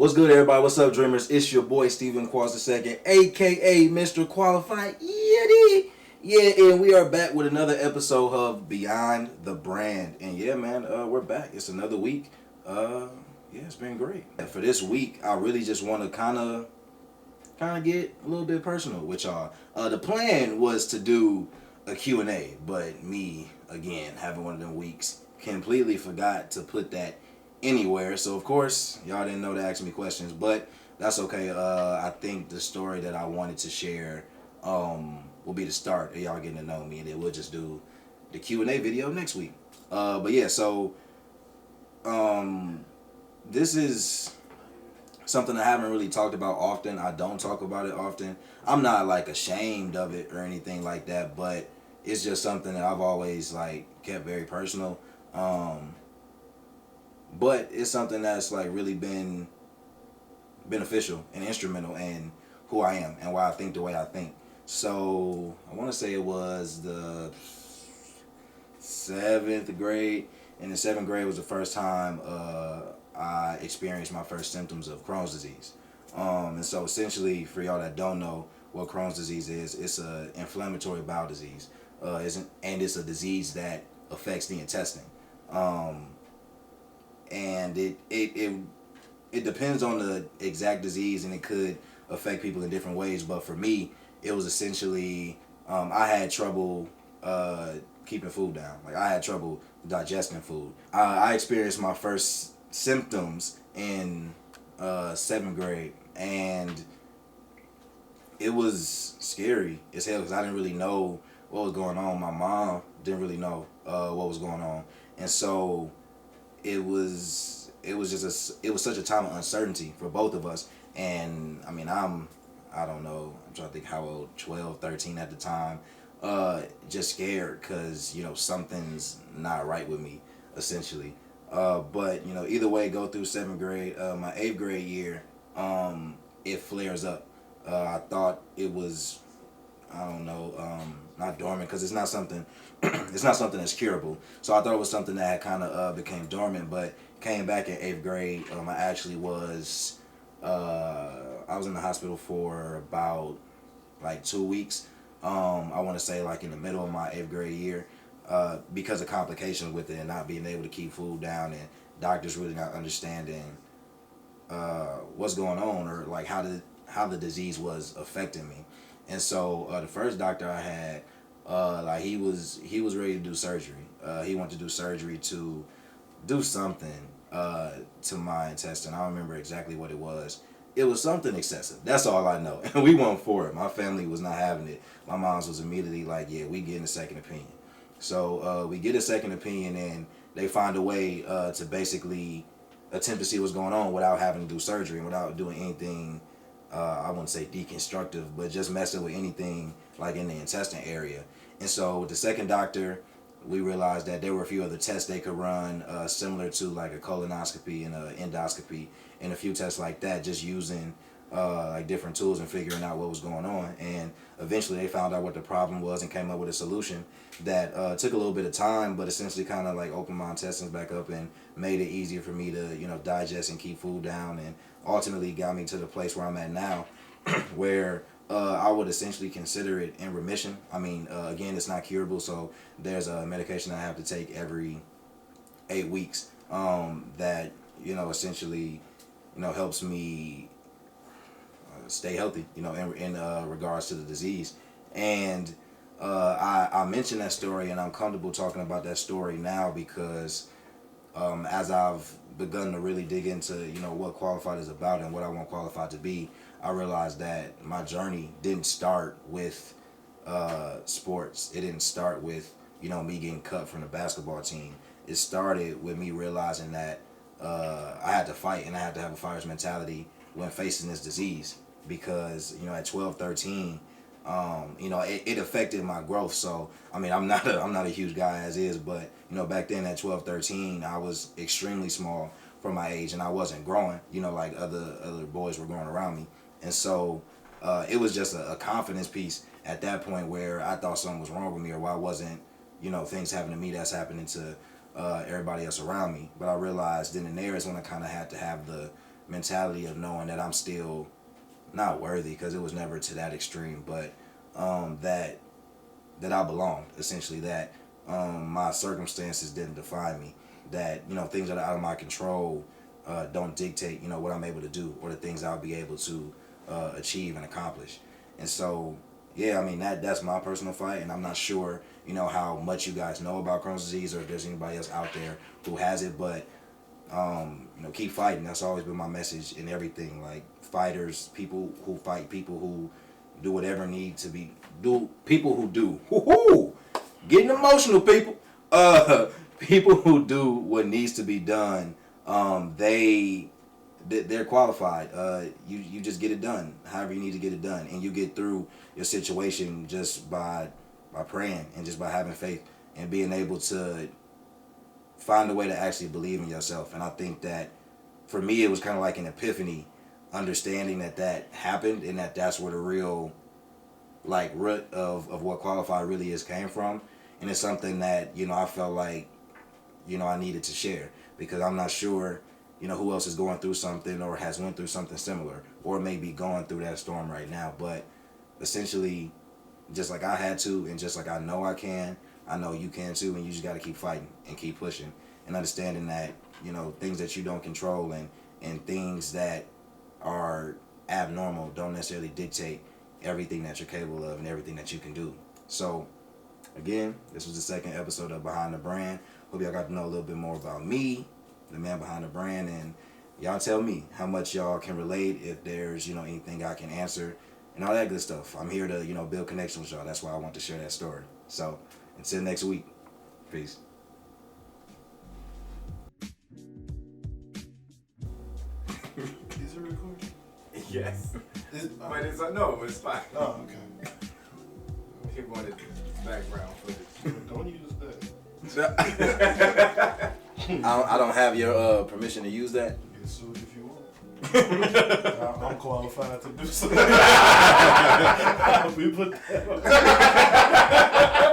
What's good, everybody? What's up, dreamers? It's your boy Stephen Qualls II, aka Mr. Qualified. Yeah, and we are back with another episode of Beyond the Brand. And yeah, man, we're back. It's another week. Yeah, it's been great. For this week, I really just want to kind of get a little bit personal with y'all. The plan was to do a Q&A, but me again having one of them weeks, completely forgot to put that anywhere. So of course y'all didn't know to ask me questions, but that's okay. I think the story that I wanted to share will be the start of y'all getting to know me, and then we'll just do the Q&A video next week. But yeah, so this is something I haven't really talked about often. I don't talk about it often. I'm not like ashamed of it or anything like that, but it's just something that I've always like kept very personal. But it's something that's like really been beneficial and instrumental in who I am and why I think the way I think. So I want to say it was the 7th grade. And the 7th grade was the first time I experienced my first symptoms of Crohn's disease. And so essentially, for y'all that don't know what Crohn's disease is, it's an inflammatory bowel disease. And it's a disease that affects the intestine. And it depends on the exact disease, and it could affect people in different ways. But for me, it was essentially I had trouble keeping food down. Like I had trouble digesting food. I experienced my first symptoms in 7th grade, and it was scary as hell because I didn't really know what was going on. My mom didn't really know what was going on, and so it was such a time of uncertainty for both of us. And I mean, I don't know, I'm trying to think how old, 12, 13 at the time, just scared because something's not right with me essentially. But either way, go through 7th grade. My 8th grade year, it flares up. I thought it was, I don't know, not dormant, because it's not something it's not something that's curable. So I thought it was something that had kind of became dormant, but came back in 8th grade. I actually was I was in the hospital for about like 2 weeks. I want to say like in the middle of my 8th grade year, because of complications with it and not being able to keep food down, and doctors really not understanding what's going on, or like how the disease was affecting me. And so the first doctor I had, like he was ready to do surgery. He wanted to do surgery to do something to my intestine. I don't remember exactly what it was. It was something excessive. That's all I know. And we went for it. My family was not having it. My mom's was immediately like, yeah, we getting a second opinion. So we get a second opinion, and they find a way to basically attempt to see what's going on without having to do surgery and without doing anything, I wouldn't say deconstructive, but just messing with anything like in the intestine area. And so with the second doctor, we realized that there were a few other tests they could run, similar to like a colonoscopy and an endoscopy, and a few tests like that, just using like different tools and figuring out what was going on. And eventually they found out what the problem was and came up with a solution that took a little bit of time, but essentially kind of like opened my intestines back up and made it easier for me to digest and keep food down, and ultimately got me to the place where I'm at now, where I would essentially consider it in remission. I mean, again, it's not curable, so there's a medication I have to take every 8 weeks that essentially helps me stay healthy, in regards to the disease. And I mentioned that story, and I'm comfortable talking about that story now because as I've begun to really dig into what Qualified is about and what I want Qualified to be, I realized that my journey didn't start with sports. It didn't start with me getting cut from the basketball team. It started with me realizing that I had to fight, and I had to have a fighter's mentality when facing this disease, because at 12, 13, it affected my growth. So I mean, I'm not a huge guy as is, but back then at 12, 13, I was extremely small for my age, and I wasn't growing like other boys were growing around me. And so it was just a confidence piece at that point where I thought something was wrong with me, or why wasn't things happening to me that's happening to everybody else around me. But I realized then and there is when I kind of had to have the mentality of knowing that I'm still not worthy, because it was never to that extreme, but that I belonged, essentially, that my circumstances didn't define me, that, you know, things that are out of my control don't dictate, you know, what I'm able to do or the things I'll be able to achieve and accomplish. And so, yeah, I mean, that's my personal fight, and I'm not sure, you know, how much you guys know about Crohn's disease or if there's anybody else out there who has it, but you know, keep fighting. That's always been my message in everything. Like, fighters, people who fight, people who do whatever need to be, people who do, getting emotional, people. People who do what needs to be done, they're qualified. You just get it done, however you need to get it done, and you get through your situation just by praying and just by having faith and being able to find a way to actually believe in yourself. And I think that for me, it was kind of like an epiphany, understanding that happened, and that's where the real, like, root of what QUALLified really is came from. And it's something that, you know, I felt like, you know, I needed to share, because I'm not sure, you know, who else is going through something or has went through something similar or maybe going through that storm right now. But essentially, just like I had to, and just like I know I can, I know you can too, and you just got to keep fighting and keep pushing and understanding that, you know, things that you don't control and things that are abnormal don't necessarily dictate everything that you're capable of and everything that you can do. So, again, this was the second episode of Behind the Brand. Hope y'all got to know a little bit more about me, the man behind the brand, and y'all tell me how much y'all can relate, if there's, you know, anything I can answer, and all that good stuff. I'm here to, you know, build connections with y'all. That's why I want to share that story. So, until next week, peace. Is it recording? Yes. But it's no, it's fine. Oh, okay. He wanted background footage. Don't use that. I don't have your permission to use that. You can sue it if you want. I'm qualified to do so. We put that on.